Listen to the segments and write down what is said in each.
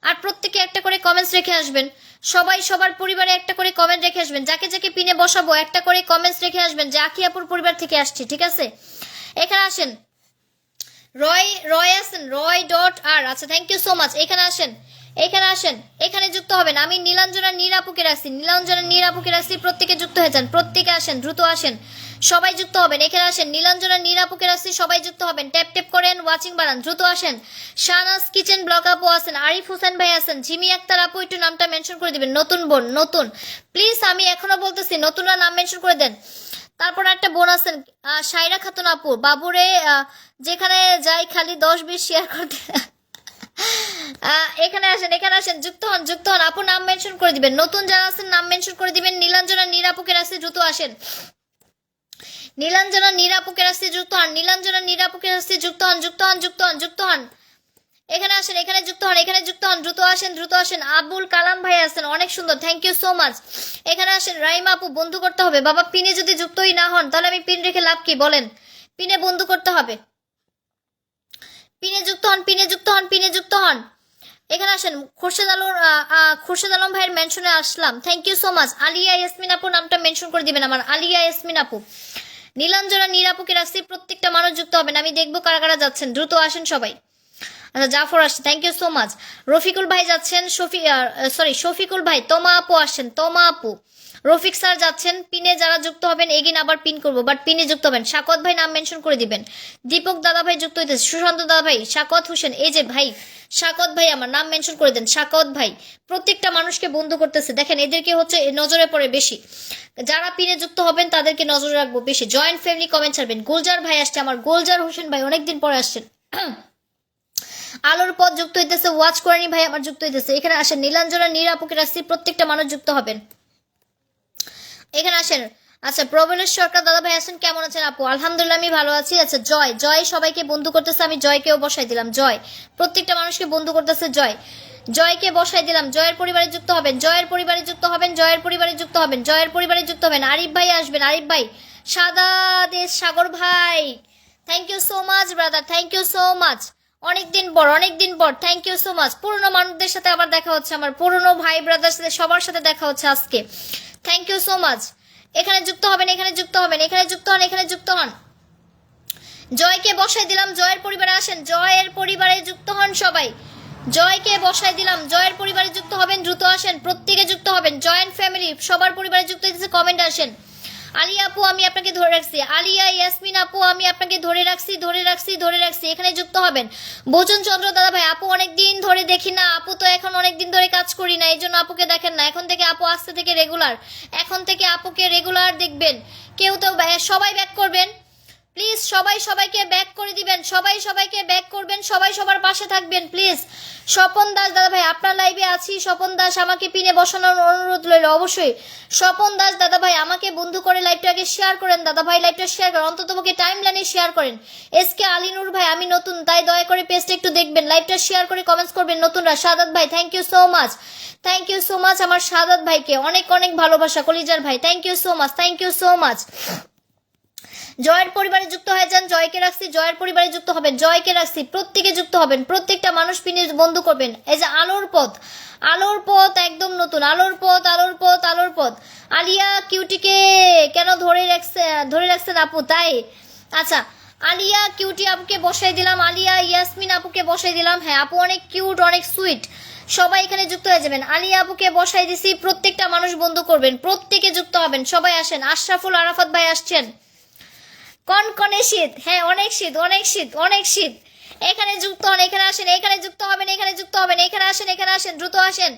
আর প্রত্যেকে একটা করে কমেন্টস রেখে আসবেন, সবাই সবার পরিবারে একটা করে কমেন্ট রেখে আসবেন, যাকে যাকে পিনে বসাবো একটা করে কমেন্টস রেখে আসবেন যে আকিয়াপুর পরিবার থেকে আসছি, ঠিক আছে? এখানে আসেন, রয় আসেন, রয়.আর, আচ্ছা থ্যাংক ইউ সো মাচ। এখানে আসেন, এখানে আসেন, এখানে যুক্ত হবেন। আমি নীলাঞ্জনা নীরাপুকে রাখছি, নীলাঞ্জনা নীরাপুকে রাখছি, প্রত্যেকে যুক্ত হয়ে যান, প্রত্যেকে আসেন, দ্রুত আসেন, সবাই যুক্ত হবেন। এখানে আসেন, নীলাঞ্জনা নীরাপুকে রাখছি, সবাই যুক্ত হবেন, ট্যাপ ট্যাপ করেন, ওয়াচিং বাড়ান, দ্রুত আসেন। শাহনাজ কিচেন ব্লগ আপু আছেন, আরিফ হোসেন ভাই আছেন, ঝিমি আক্তার আপু একটু নামটা মেনশন করে দিবেন, নতুন বোন, নতুন প্লিজ, আমি এখনো বলতেছি নতুনরা নাম মেনশন করে দেন। তারপর একটা বোন আছেন সাইরা খাতুন আপু, বাবুরে যেখানে যাই খালি 10-20 শেয়ার করতে। এখানে আসেন, এখানে আসেন, যুক্ত হন, যুক্ত হন, আপু নাম মেনশন করে দিবেন, নতুন যারা আছেন নাম মেনশন করে দিবেন। নীলাঞ্জনা নীরাপুকে রাখছি, দ্রুত আসেন, নীলাঞ্জনা নীরাপুকে রাখছি, যুক্ত হন, নীলাঞ্জনা নীরাপুকে রাখছি, যুক্ত হন, যুক্ত হন, যুক্ত হন, যুক্ত হন। এখানে আসেন, এখানে যুক্ত হন, এখানে যুক্ত হন, দ্রুত আসেন, দ্রুত আসেন। আবুল কালাম ভাই আছেন, অনেক সুন্দর, থ্যাংক ইউ সো মাচ। এখানে আসেন, রাইমা আপু বন্ধু করতে হবে বাবা, পিনে যদি যুক্তই না হন তাহলে আমি পিন রেখে লাভ কি বলেন? পিনে বন্ধু করতে হবে, পিনে যুক্ত হন, পিনে যুক্ত হন, পিনে যুক্ত হন। এখানে আসেন, খুরশেদ আলম ভাইয়ের মেনশনে আসলাম, thank you so much. Aliya Yasmin আপু নামটা মেনশন করে দিবেন আমার, আলিয়া ইয়াসমিন আপু। নীলাঞ্জনা নীরাপুকে রাখছি, প্রত্যেকটা মানুষ যুক্ত হবেন, আমি দেখবো কারা কারা যাচ্ছেন, দ্রুত আসেন সবাই। আচ্ছা জাফর আসছে, thank you so much. Rafiqul ভাই যাচ্ছেন, শফিকুল ভাই, তমা আপু আসছেন, তমা আপু, রফিক স্যার যাচ্ছেন। পিনে যারা যুক্ত হবেন এগিন আবার পিন করবো, বাট পিনে যুক্ত হবেন। শাকত ভাই নাম মেনশন করে দিবেন, দীপক দাদা ভাই যুক্ত হইতেছে, সুশান্ত দাদা ভাই, শাকত হোসেন, এই যে ভাই শাকত ভাই আমার নাম মেনশন করে দেন, শাকত ভাই। প্রত্যেকটা মানুষকে বন্ধু করতেছে, দেখেন এদেরকে হচ্ছে নজরে পড়ে বেশি, যারা পিনে যুক্ত হবেন তাদেরকে নজরে রাখবো বেশি। জয়েন্ট ফ্যামিলি কমেন্ট ছাড়বেন। গুলজার ভাই আসছে আমার, গুলজার হোসেন ভাই অনেকদিন পরে আসছেন। আলোর পথ যুক্ত হইতেছে, ওয়াচ করেনি ভাই আমার যুক্ত হইতেছে। এখানে আসেন, নীলাঞ্জনা নীরাপুকে রাখছি, প্রত্যেকটা মানুষ যুক্ত হবেন, এখানে আসেন। আচ্ছা প্রবলেশ সরকার দাদা ভাই আছেন, কেমন আছেন আপু? আলহামদুলিল্লাহ আমি ভালো আছি। আচ্ছা জয়, জয় সবাইকে বন্ধু করতেছে, আমি জয়কেও বসাই দিলাম, জয় প্রত্যেকটা মানুষকে বন্ধু করতেছে, জয়, জয়কে বসাই দিলাম। জয়ের পরিবারে যুক্ত হবেন, জয়ের পরিবারে যুক্ত হবেন, জয়ের পরিবারে যুক্ত হবেন, জয়ের পরিবারে যুক্ত হবেন। আরিফ ভাই আসবেন, আরিফ ভাই, সাদা দেশ সাগর ভাই, thank you so much brother, thank you so much. অনেকদিন পর, অনেকদিন পর, থ্যাংক ইউ সো মাচ। পুরনো মানুষদের সাথে আবার দেখা হচ্ছে, আমার পুরনো ভাই ব্রাদার সাথে সবার সাথে দেখা হচ্ছে আজকে, থ্যাংক ইউ সো মাচ। এখানে যুক্ত হবেন, এখানে যুক্ত হবেন, এখানে যুক্ত হন, এখানে যুক্ত হন। জয়কে বসাই দিলাম, জয়ের পরিবারে আসেন, জয়ের পরিবারে যুক্ত হন সবাই, জয়কে বসাই দিলাম, জয়ের পরিবারে যুক্ত হবেন, দ্রুত আসেন, প্রত্যেকে যুক্ত হবেন। জয়েন্ট ফ্যামিলি সবার পরিবারে যুক্ত হয়েছে, কমেন্ট আসেন। আলিয়া আপু আমি আপনাকে ধরে রাখছি, আলিয়া ইয়াসমিন আপু আমি আপনাকে ধরে রাখছি, ধরে রাখছি, ধরে রাখছি, এখানে যুক্ত হবেন। ভোজন চন্দ্র দাদা ভাই, আপু অনেকদিন ধরে দেখি না, আপু তো এখন অনেকদিন ধরে কাজ করি না, এই জন্য আপুকে দেখেন না, এখন থেকে আপু আসতে থেকে রেগুলার, এখন থেকে আপুকে রেগুলার দেখবেন। কেউ তো সবাই ব্যাক করবেন প্লিজ, সবাই সবাইকে ব্যাক করে দিবেন, সবাই সবাইকে ব্যাক করবেন, সবাই সবার পাশে থাকবেন প্লিজ। স্বপন দাস দাদা ভাই আপনার লাইভে আছি, স্বপন দাস আমাকে পিনে বসানোর অনুরোধ রইল অবশ্যই। স্বপন দাস দাদা ভাই আমাকে বন্ধু করে লাইভটা আগে শেয়ার করেন, দাদা ভাই লাইভটা শেয়ার করেন, অন্তত তোমাকে টাইম লাইনে শেয়ার করেন। এসকে আলিনুর ভাই আমি নতুন, তাই দয়া করে পেজটা একটু দেখবেন, লাইভটা শেয়ার করে কমেন্টস করবেন নতুনরা। সাদাত ভাই thank you so much, thank you so much আমার সাদাত ভাইকে, অনেক অনেক ভালোবাসা কলিজার ভাই, thank you so much, thank you so much. জয়ের পরিবারে যুক্ত হয়ে যান, জয়কে রাখছি, জয়ের পরিবারে যুক্ত হবেন, জয়কে রাখছি, প্রত্যেকে যুক্ত হবেন, প্রত্যেকটা মানুষ পিনে বন্ধু করবেন। এই যে আলোর পথ, আলোর পথ একদম নতুন, আলোর পথ, আলোর পথ, আলোর পথ। আলিয়া কিউটিকে কেন ধরে রাখছেন আপু তাই? আচ্ছা আলিয়া কিউটি আপুকে বসাই দিলাম, আলিয়া ইয়াসমিন আপুকে বসাই দিলাম, হ্যাঁ আপু অনেক কিউট, অনেক সুইট, সবাই এখানে যুক্ত হয়ে যাবেন। আলিয়া আপুকে বসাই দিছি, প্রত্যেকটা মানুষ বন্ধু করবেন, প্রত্যেকে যুক্ত হবেন, সবাই আসেন। আশরাফুল আরাফাত ভাই আসছেন, কনকনে শীত, হ্যাঁ অনেক শীত, অনেক শীত, অনেক শীত, এখানে যুক্ত হন, এখানে আসেন, এখানে যুক্ত হবেন, এখানে যুক্ত হবেন, এখানে আসেন, এখানে আসেন, দ্রুত আসেন।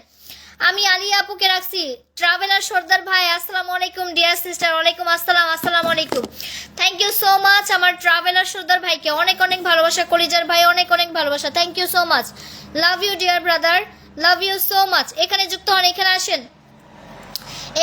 আমি আলিয়া আপুকে রাখছি। ট্রাভেলার সর্দার ভাই আসসালামু আলাইকুম, ডিয়ার সিস্টার ওয়ালাইকুম আসসালাম, আসসালামু আলাইকুম, থ্যাংক ইউ সো মাচ আমার ট্রাভেলার সর্দার ভাইকে, অনেক অনেক ভালোবাসা কলিজার ভাই, অনেক অনেক ভালোবাসা, thank you so much, love you dear brother, love you so much. এখানে যুক্ত হন, এখানে আসেন,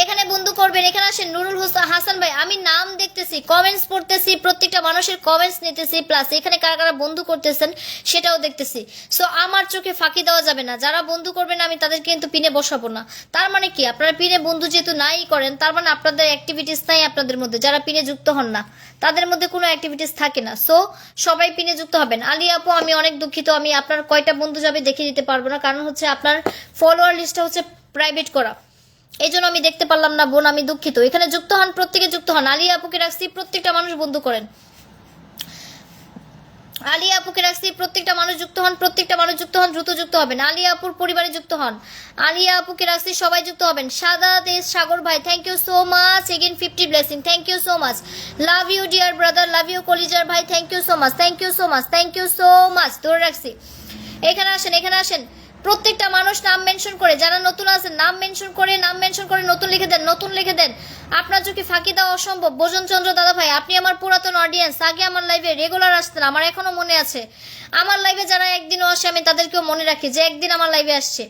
এখানে বন্ধু করবেন, এখানে আসেন নুরুল হাসান ভাই। আমি নাম দেখতেছি, কমেন্টস পড়তেছি, প্রত্যেকটা মানুষের কমেন্টস নিতেছি, প্লাস এখানে কারা কারা বন্ধু করতেছেন সেটাও দেখতেছি। সো আমার চোখে ফাঁকি দেওয়া যাবে না। যারা বন্ধু করবেন আমি তাদেরকে কিন্তু পিনে বসাবো না। তার মানে কি, আপনারা পিনে বন্ধু যেহেতু নাই করেন, তার মানে আপনাদের অ্যাক্টিভিটিস নাই আপনাদের মধ্যে। যারা পিনে যুক্ত হন না তাদের মধ্যে কোনো অ্যাক্টিভিটিস থাকে না। সো সবাই পিনে যুক্ত হবেন। আলী আপু আমি অনেক দুঃখিত, আমি আপনার কয়টা বন্ধু যাবে দেখে দিতে পারবো না, কারণ হচ্ছে আপনার ফলোয়ার লিস্টটা হচ্ছে প্রাইভেট করা, এই জন্য আমি দেখতে পারলাম না বোন, আমি দুঃখিত। এখানে যুক্ত হন, প্রত্যেকে যুক্ত হন। আলী আপুকে রাখছি, প্রত্যেকটা মানুষ বন্ধু করেন। আলী আপুকে রাখছি, প্রত্যেকটা মানুষ যুক্ত হন, প্রত্যেকটা মানুষ যুক্ত হন, দ্রুত যুক্ত হবেন। আলী আপুর পরিবারে যুক্ত হন। আলিয়া আপুকে রাখছি, সবাই যুক্ত হবেন। সাদাত এস সাগর ভাই, thank you so much, again 50 blessing, thank you so much, love you dear brother, love you কলিজার ভাই, thank you so much, thank you so much, thank you so much. ধরে রাখছি। এখানে আসেন, এখানে আসেন, প্রত্যেকটা মানুষ নাম মেনশন করে, যারা নতুন আছেন নাম মেনশন করে, নাম মেনশন করে নতুন লিখে দেন, নতুন লিখে দেন। আপনার চোখে ফাঁকি দেওয়া অসম্ভব। ভোজন চন্দ্র দাদা ভাই, আপনি আমার পুরাতন অডিয়েন্স, আগে আমার লাইভে রেগুলার আসতেন, আমার এখনো মনে আছে। আমার লাইভে যারা একদিনও আসে আমি তাদেরকেও মনে রাখি যে একদিন আমার লাইভে আসছে।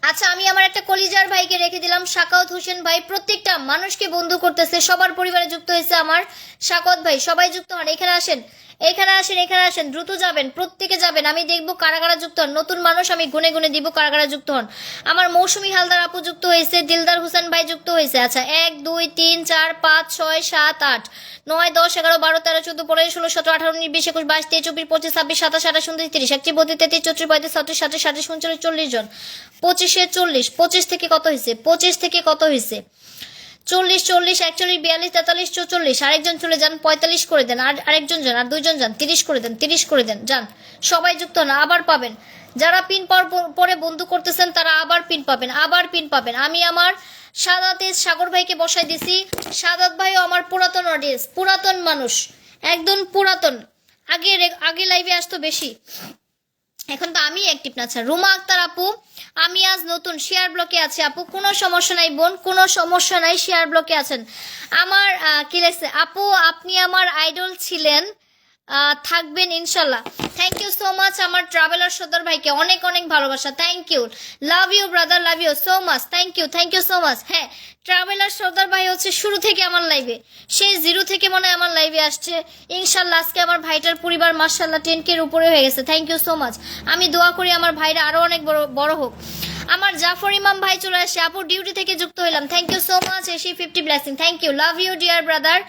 আচ্ছা, আমি আমার একটা কলিজার ভাইকে রেখে দিলাম, সাকাওয়াত হোসেন ভাই, প্রত্যেকটা মানুষকে বন্ধু করতেছে, সবার পরিবারে যুক্ত হয়েছে আমার সাকাওয়াত ভাই, সবাই যুক্ত হন। এখানে আসেন, এখানে আসেন, এখানে আসেন, দ্রুত যাবেন, প্রত্যেকে যাবেন। আমি দেখবো কারা কারা যুক্ত হন, নতুন মানুষ আমি গুনে গুনে দিব কারা কারা যুক্ত হন। আমার মৌসুমী হালদার আপু যুক্ত হয়েছে, দিলদার হোসেন ভাই যুক্ত হয়েছে। আচ্ছা, 1 2 3 4 5 6 7 8 9 10 11 12 13 14 15 16 17 18 19 20 21 22 23 24 25 26 27 28 29 30 31 32 33 34 35 36 37 38 39 40 জন। 25 40, 25 থেকে কত হয়েছে, 25 থেকে কত হয়েছে, 40 40 41 42 43 44। আরেকজন চলে যান, 45 করে দেন। আর আরেকজন যান, আর দুইজন যান, 30 করে দেন, 30 করে দেন, যান। সবাই যুক্ত হন, আবার পাবেন। যারা পিন পরে বন্ধু করতেছেন তারা আবার পিন পাবেন, আবার পিন পাবেন। আমি আমার সাদাতে সাগর ভাইকে বসাই দিছি। সাদাত ভাইও আমার পুরাতন অডিয়েন্স, পুরাতন মানুষ, একদম পুরাতন। আগে আগে লাইভে আসতো বেশি, এখন তো আমি অ্যাক্টিভ না। আচ্ছা, রুমা আক্তার আপু, আমি আজ নতুন শেয়ার ব্লকে আছি আপু, কোনো সমস্যা নাই বোন, কোনো সমস্যা নাই, শেয়ার ব্লকে আছেন। আমার কি লেখছে, আপু আপনি আমার আইডল ছিলেন, থাকবেন ইনশাল্লাহ। থ্যাংক ইউ সো মাচ আমার ট্রাভেলার সর্দার ভাইকে, অনেক অনেক ভালোবাসা, thank you, love you brother, love you so much, thank you so much. হ্যাঁ, ট্রাভেলার সর্দার ভাই হচ্ছে শুরু থেকে আমার লাইভে, সেই 0 থেকে মনে হয় আমার লাইভে আসছে। ইনশাল্লাহ আজকে আমার ভাইটার পরিবার মাশাল্লাহ 10K এর উপরে হয়ে গেছে। Thank you so much. আমি দোয়া করি আমার ভাইরা আরো অনেক বড় হোক। আমার জাফর ইমাম ভাই চলে আসে, আপু ডিউটি থেকে যুক্ত হইলাম, থ্যাংক ইউ সো মাচ, এসি 50 blessing, thank you, love you dear brother,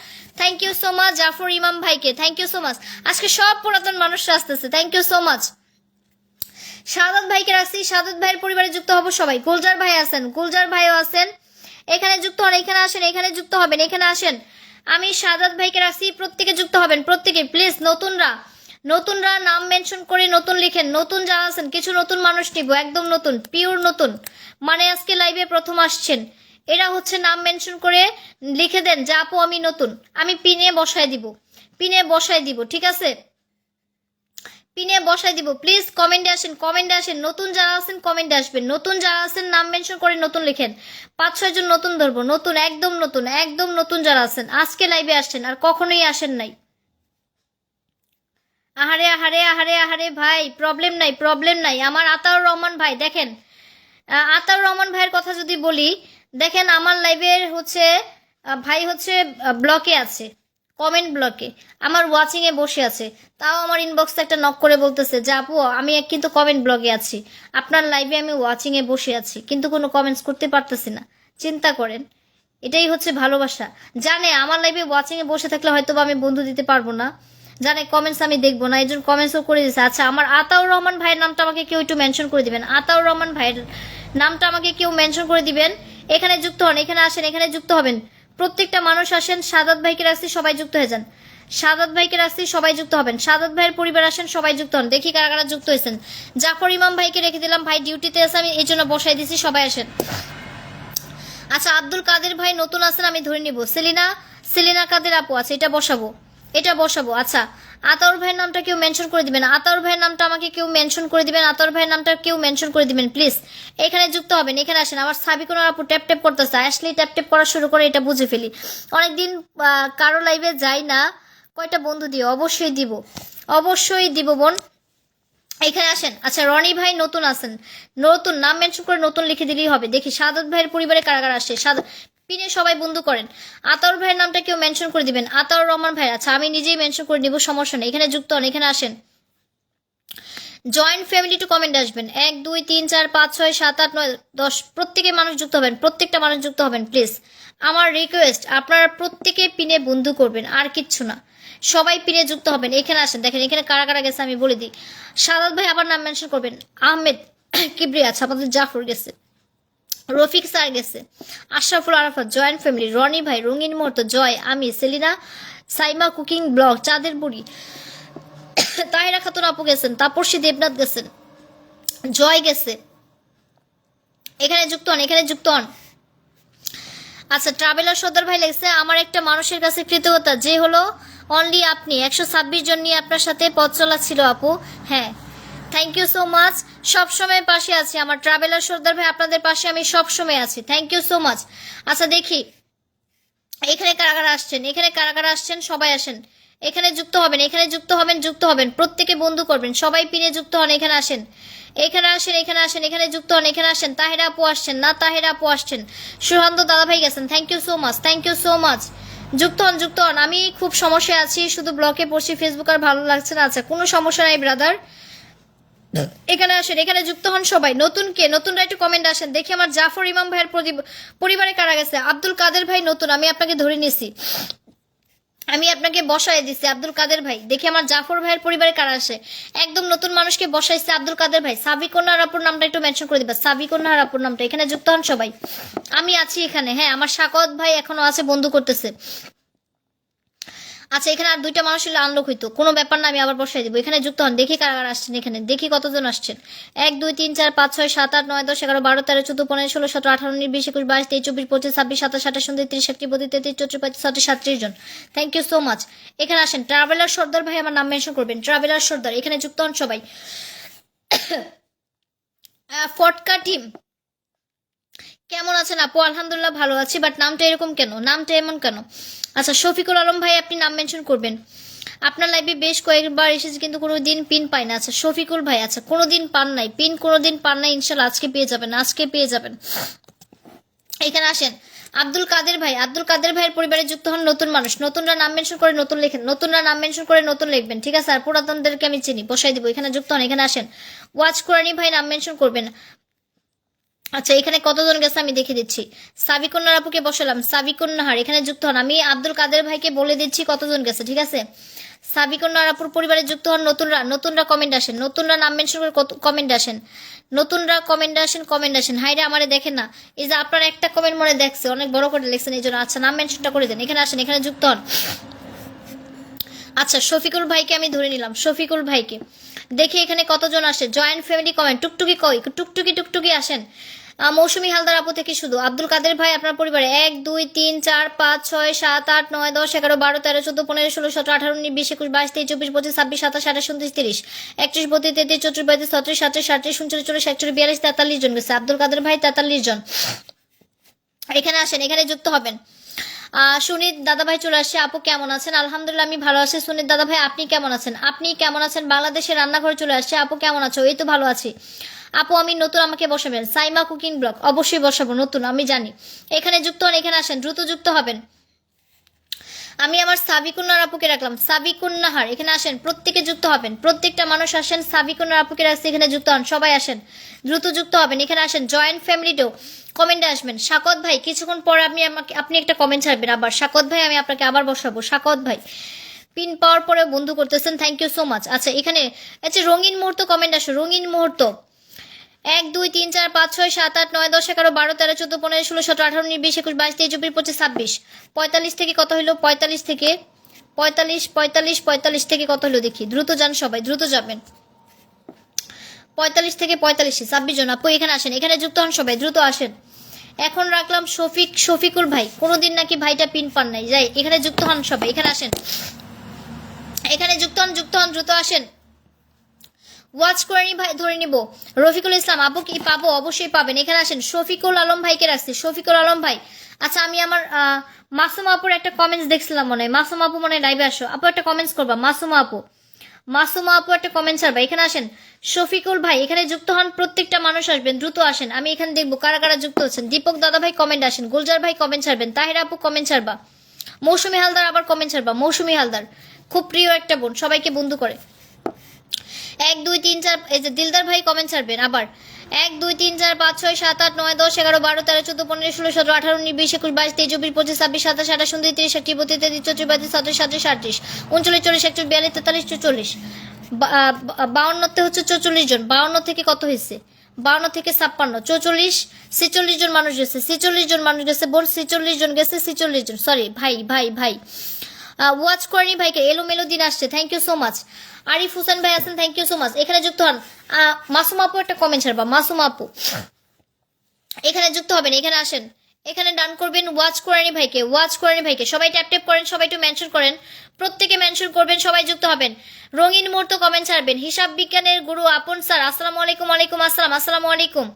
thank you so much. Jafar Imam ভাইকে থ্যাংক ইউ সো মাচ। আজকে সব পুরাতন মানুষরা আসতেছে, thank you so much. Sadat ভাইকে রাখছি, সাদাত ভাইয়ের পরিবারে যুক্ত হবো সবাই। গুলজার ভাই আছেন, গুলজার ভাইও আছেন, এখানে যুক্ত হন, এখানে আসেন, এখানে যুক্ত হবেন, এখানে আসেন। আমি সাদাত ভাইকে রাখছি, প্রত্যেকে যুক্ত হবেন, প্রত্যেকে প্লিজ। নতুনরা নাম মেনশন করে নতুন লিখেন, নতুন যারা আছেন, কিছু নতুন মানুষ নিব, একদম নতুন, পিওর নতুন, মানে আজকে লাইভে প্রথম আসছেন, এরা হচ্ছে নাম মেনশন করে লিখে দেন যে আপু আমি নতুন, আমি পিনে বসায় দিব, পিনে বসায় দিব, ঠিক আছে, পিনে বসাই দিব। প্লিজ কমেন্টে আসেন, কমেন্টে আসেন, নতুন যারা আছেন কমেন্টে আসবেন, নতুন যারা আছেন নাম মেনশন করে নতুন লিখেন। 5-6 জন নতুন ধরবো, নতুন, একদম নতুন, একদম নতুন যারা আছেন, আজকে লাইভে আসছেন আর কখনোই আসেন নাই। আহারে আহারে আহারে আহারে ভাই, প্রবলেম নাই, প্রবলেম নাই। আমার আতাউর রহমান ভাই দেখেন, আতাউর রহমান ভাইয়ের কথা যদি বলি, দেখেন আমার লাইভের হচ্ছে ভাই হচ্ছে ব্লকে আছে, কমেন্ট ব্লকে, আমার ওয়াচিং এ বসে আছে, তাও আমার ইনবক্সে একটা নক করে বলতেছে যে আপু আমি কিন্তু কমেন্ট ব্লগে আছি, আপনার লাইভে আমি ওয়াচিং এ বসে আছি কিন্তু কোনো কমেন্টস করতে পারতেছি না। চিন্তা করেন, এটাই হচ্ছে ভালোবাসা। জানে আমার লাইভে ওয়াচিং এ বসে থাকলে হয়তো আমি বন্ধু দিতে পারবো না, জানে কমেন্টস আমি দেখবো না, এই জন্য কমেন্টসও করে দিচ্ছে। আচ্ছা, আমার আতাউর রহমান ভাইয়ের নামটা আমাকে কেউ একটু মেনশন করে দিবেন, আতাউর রহমান ভাইয়ের নামটা আমাকে কেউ মেনশন করে দিবেন। এখানে যুক্ত হন, এখানে আসেন, এখানে যুক্ত হবেন, প্রত্যেকটা মানুষ আসেন। সাদাত ভাইকে রাখছি, সবাই যুক্ত হয়ে যান। সাদাত ভাইকে রাখছি, সবাই যুক্ত হবেন। সাদাত ভাইয়ের পরিবার আসেন, সবাই যুক্ত হন। দেখি কারা কারা যুক্ত হয়েছেন। জাফর ইমাম ভাইকে রেখে দিলাম, ভাই ডিউটিতে আছে, আমি এই জন্য বসাই দিছি, সবাই আসেন। আচ্ছা, আব্দুল কাদের ভাই নতুন আছেন, আমি ধরে নিব। সেলিনা কাদের আপু আছে, এটা বসাবো, এটা বসাবো। আচ্ছা, আতাউর ভাইয়ের নামটা কেউ মেনশন করে দিবেন, আতাউর ভাইয়ের নামটা আমাকে কেউ মেনশন করে দিবেন, আতাউর ভাইয়ের নামটা কেউ মেনশন করে দিবেন প্লিজ। এখানে যুক্ত হবেন, এখানে আসেন। আমার সাবিকুন আপু ট্যাপ ট্যাপ করতেছে, আসলে ট্যাপ ট্যাপ করা শুরু করে, এটা বুঝে ফেলি। অনেকদিন কারো লাইভে যাই না, কয়টা বন্ধু দিও, অবশ্যই দিব, অবশ্যই দিব বোন। এখানে আসেন। আচ্ছা রনি ভাই নতুন আছেন, নতুন নাম মেনশন করে নতুন লিখে দিলেই হবে। দেখি সাদত ভাইয়ের পরিবারে কারা কারা আসছে। পিনে সবাই বন্ধু করেন। আতাউর ভাইয়ের নামটা কেউ মেনশন করে দিবেন, আতাউর রহমান ভাই। আচ্ছা আমি নিজেই মেনশন করে নিব, সমস্যা নেই। এখানে যুক্ত হন, এখানে আসেন। জয়েন্ট ফ্যামিলি টু কমেন্ট আসবেন। 1 2 3 4 5 6 7 8 9 10 প্রত্যেকে মানুষ যুক্ত হবেন, প্রত্যেকটা মানুষ যুক্ত হবেন প্লিজ। আমার রিকোয়েস্ট আপনারা প্রত্যেকে পিনে বন্ধু করবেন, আর কিচ্ছু না। সবাই পিনে যুক্ত হবেন। এখানে আসেন, দেখেন এখানে কারা কারা গেছে আমি বলে দিই। সাদাত ভাই আবার নাম মেনশন করবেন। আহমেদ কিবরি, আচ্ছা আমাদের জাফর গেছে, রফিক স্যার গেছে, আশরাফুল আরাফাত, জয়েন্ট ফ্যামিলি, রনি ভাই, রঙিন মুহূর্ত, জয়, আমি, সেলিনা, সাইমা কুকিং ব্লগ, চাঁদের বুড়ি, তাহিরা খাতুন আপু গেছেন, তাপসী দেবনাথ গেছেন, জয় গেছে। এখানে যুক্ত হন, এখানে যুক্ত হন। আচ্ছা ট্রাভেলার সর্দার ভাই লেগেছে, আমার একটা মানুষের কাছে কৃতজ্ঞতা, যে হলো অনলি আপনি। 126 জন নিয়ে আপনার সাথে পথ চলা ছিল আপু। হ্যাঁ থ্যাংক ইউ সো মাচ, সবসময় পাশে আছি আমার ট্রাভেলার সর্দার ভাই, আপনাদের পাশে আমি সবসময় আছি, থ্যাংক ইউ সো মাচ। আচ্ছা দেখি এখানে কারা কারা আসছেন, এখানে কারা কারা আসছেন, সবাই আসেন। এখানে যুক্ত হবেন, এখানে যুক্ত হবেন, যুক্ত হবেন, প্রত্যেকে বন্ধু করবেন, সবাই পিনে যুক্ত হন। এখানে আসেন, এখানে আসেন, এখানে আসেন, এখানে যুক্ত হন, এখানে আসেন। তাহেরা আপু আসছেন না, তাহেরা আপু আসছেন। সুহান্ত দাদা ভাই গেছেন, thank you so much, thank you so much. যুক্ত হন, যুক্ত হন। আমি খুব সমস্যায় আছি, শুধু ব্লকে পড়ছি, ফেসবুক আর ভালো লাগছে না। আচ্ছা কোনো সমস্যা নাই ব্রাদার, এখানে আসেন, এখানে যুক্ত হন সবাই। নতুন কে, নতুনরা একটু কমেন্ট আসেন দেখি। আমার জাফর ইমাম ভাইয়ের পরিবারে কারা গেছে। আব্দুল কাদের ভাই নতুন, আমি আপনাকে ধরে নিছি, আমি আপনাকে বসায় দিছি আব্দুল কাদের ভাই। দেখি আমার জাফর ভাইয়ের পরিবারে কারা আসে। একদম নতুন মানুষকে বসাইছে আব্দুল কাদের ভাই। সাবিকন্যার আপুর নামটা একটু মেনশন করে দিবা, সাবিকন্যার আপুর নামটা। এখানে যুক্ত হন সবাই, আমি আছি এখানে। হ্যাঁ আমার সাকত ভাই এখনো আছে, বন্ধু করতেছে। আচ্ছা এখানে আর দুইটা মানুষ হলে আনলক হইতো, কোনো ব্যাপার না, আমি আবার বসাই দিব। এখানে যুক্ত হন, দেখি কারা কারা আসছেন। এখানে দেখি কতজন আসছেন। 1 2 3 4 5 6 7 8 9 10 11 12 13 14 15 16 17 18 19 20 21 22 23 24 25 26 27 28 29 30 31 32 33 34 35 36 37 জন, থ্যাংক ইউ সো মাচ। এখানে আসেন। ট্রাভেলার সর্দার ভাই আমার নাম মেনশন করবেন, ট্রাভেলার সর্দার। এখানে যুক্ত হন সবাই। ফটকা টিম কেমন আছেন আপু? আলহামদুলিল্লাহ ভালো আছি, বাট নামটা এরকম কেন, নামটা এমন কেন? আচ্ছা শফিকুল আলম ভাই আপনি নাম মেনশন করবেন। আপনার লাইভে বেশ কয়েকবার এসেছি কিন্তু কোনো দিন পিন পাই না। আচ্ছা শফিকুল ভাই, আচ্ছা কোনো দিন পান নাই পিন, কোনো দিন পান নাই, ইনশাল্লাহ আজকে পেয়ে যাবেন, আজকে পেয়ে যাবেন। এখানে আসেন। আব্দুল কাদের ভাই, আব্দুল কাদের ভাইয়ের পরিবারে যুক্ত হন নতুন মানুষ। নতুনরা নাম মেনশন করে নতুন লেখেন, নতুনরা নাম মেনশন করে নতুন লিখবেন, ঠিক আছে? আর পুরাতনদেরকে আমি চিনি, বসাই দিব। এখানে যুক্ত হন, এখানে আসেন। ওয়াচ কোরআনি ভাই নাম মেনশন করবেন। আচ্ছা এখানে কতজন গেছে আমি দেখে দিচ্ছি। সাবিকুন্নার আপুকে বসালাম, সাবিকুন্নাহার এখানে যুক্ত হন। আমি আব্দুল কাদের ভাইকে বলে দিচ্ছি কতজন গেছে, ঠিক আছে? সাবিকুন্নার আপুর পরিবারে যুক্ত হন নতুনরা, নতুনরা কমেন্ট আসেন, নতুনরা নাম মেনশন করে কমেন্ট আসেন, নতুনরা কমেন্ট আসেন, কমেন্ট আসেন। হাইরে আমারে দেখেন না, এই যে আপনার একটা কমেন্ট মনে দেখছে, অনেক বড় করে লিখছেন এই জন্য। আচ্ছা নাম মেনশনটা করে দেন, এখানে আসেন, এখানে যুক্ত হন। আচ্ছা শফিকুল ভাইকে আমি ধরে নিলাম, শফিকুল ভাইকে। দেখি এখানে কতজন আসে। জয়েন্ট ফ্যামিলি কমেন্ট, টুকটুকি কই, টুকটুকি টুকটুকি আসেন। মৌসুমী হালদার আপু থেকে শুধু। আব্দুল কাদের ভাই আপনার পরিবারে 1 2 3 4 5 6 7 8 9 10 11 12 13 14 15 16 17 18 19 20 21 22 23 24 25 26 27 28 29 30 31 32 33 34 35 36 37 38 39 40 41 42 43 জন গেছে। আব্দুল কাদের ভাই 43 জন। এখানে আসেন, এখানে যুক্ত হবেন। সুনীত দাদা ভাই চলে আসছে। আপু কেমন আছেন? আলহামদুলিল্লাহ আমি ভালো আছি। সুনীত দাদা ভাই আপনি কেমন আছেন? আপনি কেমন আছেন? বাংলাদেশের রান্নাঘরে চলে আসছে। আপু কেমন আছো? এই তো ভালো আছি। আপু আমি নতুন, আমাকে বসাবেন। সাইমা কুকিং ব্লগ অবশ্যই বসাবো, নতুন আমি জানি। এখানে যুক্ত হন, এখানে আসেন, দ্রুত যুক্ত হবেন। আমি আমার সাবিকুন্নার আপুকে রাখলাম, সাবিকুন্নাহার এখানে আসেন, প্রত্যেকে যুক্ত হবেন, প্রত্যেকটা মানুষ আসেন। সাবিকুন্নার আপুকে রাখছি, এখানে যুক্ত হন সবাই, আসেন দ্রুত যুক্ত হবেন। এখানে আসেন। জয়েন্ট ফ্যামিলিতেও কমেন্টে আসবেন। সাকত ভাই কিছুক্ষণ পর আপনি একটা কমেন্ট ছাড়বেন আবার। সাকত ভাই আমি আপনাকে আবার বসাবো। সাকত ভাই পিন পাওয়ার পরে বন্ধু করতেছেন, থ্যাংক ইউ সো মাচ। আচ্ছা এখানে আচ্ছা রঙিন মুহূর্ত কমেন্ট আসো, রঙিন মুহূর্ত। 1 2 3 4 5 6 7 8 9 10 11 12 13 14 15 16 17 18 19 20 21 22 23 24 25 26 45 থেকে কত হলো? 45 থেকে 45 থেকে কত হলো দেখি। দ্রুত যান সবাই, দ্রুত যাবেন। 45 থেকে 45 26 জন। আপু এখানে আসেন, এখানে যুক্ত হন সবাই, দ্রুত আসেন। এখন রাখলাম শফিকুল ভাই, কোনোদিন নাকি ভাইটা পিন পান নাই। যাই এখানে যুক্ত হন সবাই, এখানে আসেন, এখানে যুক্ত হন, যুক্ত হন, দ্রুত আসেন। ওয়াচ করে নি ভাই, ধরে নিব। রফিকুল ইসলাম আপু কি পাবো? অবশ্যই পাবেন, এখানে আসেন। শফিকুল আলম ভাইকে রাখছি, শফিকুল আলম ভাই। আচ্ছা আমি আমার মাসুমা আপুর একটা কমেন্টস দেখছিলাম, মনে হয় মাসুমা আপু মনে হয় লাইভে আসো। আপু একটা কমেন্টস করবা, মাসুমা আপু। মাসুমা আপু একটা কমেন্ট ছাড়বা, এখানে আসেন। শফিকুল ভাই এখানে যুক্ত হন, প্রত্যেকটা মানুষ আসবেন, দ্রুত আসেন, আমি এখানে দেখবো কারা কারা যুক্ত হচ্ছেন। দীপক দাদা ভাই কমেন্ট আসেন, গুলজার ভাই কমেন্ট ছাড়বেন, তাহিরা আপু কমেন্ট ছাড়বা, মৌসুমী হালদার আবার কমেন্ট ছাড়বা, মৌসুমী হালদার খুব প্রিয় একটা বোন, সবাইকে বন্ধু করে। 1 2 3 4, এই যে দিলদার ভাই কমেন্ট ছাড়বেন আবার। 1 2 3 4 5 6 7 8 9 10 11 12 13 14 15 16 17 18 19 20 21 22 23 24 25 26 27 28 29 30 31 32 33 34 35 36 37 38 39 40 41 42 43 52তে হচ্ছে 44 জন, 52 থেকে কত হয়েছে, 52 থেকে 56 44 46 জন মানুষ গেছে, 46 জন মানুষ গেছে বোন, 46 জন গেছে, 46 জন, সরি ভাই ভাই ভাই। ওয়াচ করেনি ভাইকে, এলোমেলো দিন আসছে, thank you so much. Arif Hossain ভাই আছেন, থ্যাংক ইউ সো মাচ, এখানে যুক্ত হন। মাসুম আপু একটা কমেন্ট ছাড়বা, মাসুম আপু এখানে যুক্ত হবেন, এখানে আসেন, এখানে ডান করবেন। ওয়াচ করেনি ভাইকে, ওয়াচ করেনি ভাইকে সবাই ট্যাপ ট্যাপ করেন, সবাই একটু মেনশন করেন, প্রত্যেকে মেনশন করবেন, সবাই যুক্ত হবেন। রঙিন মুহূর্ত কমেন্ট ছাড়বেন। হিসাব বিজ্ঞানের গুরু আপন স্যার, আসসালামু আলাইকুম। ওয়ালাইকুম আসসালাম, আসসালামু আলাইকুম।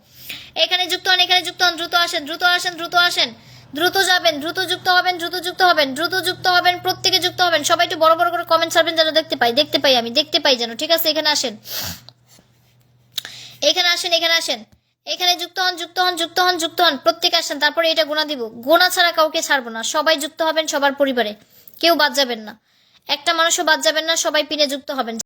এখানে যুক্ত হন, এখানে যুক্ত হন, দ্রুত আসেন, দ্রুত আসেন, দ্রুত আসেন, দ্রুত যাবেন, দ্রুত যুক্ত হবেন, দ্রুত যুক্ত হবেন, দ্রুত যুক্ত হবেন, প্রত্যেকে যুক্ত হবেন, সবাই একটু বড় বড় করে কমেন্ট ছাড়বেন যেন দেখতে পাই, দেখতে পাই, আমি দেখতে পাই যেন, ঠিক আছে। এখানে আসেন, এখানে আসেন, এখানে আসেন, এখানে যুক্ত হন, যুক্ত হন, যুক্ত হন, যুক্ত হন, প্রত্যেকে আসেন। তারপরে এটা গোনা দিব, গোনা ছাড়া কাউকে ছাড়বো না, সবাই যুক্ত হবেন, সবার পরিবারে কেউ বাদ যাবেন না, একটা মানুষও বাদ যাবেন না, সবাই পিনে যুক্ত হবেন।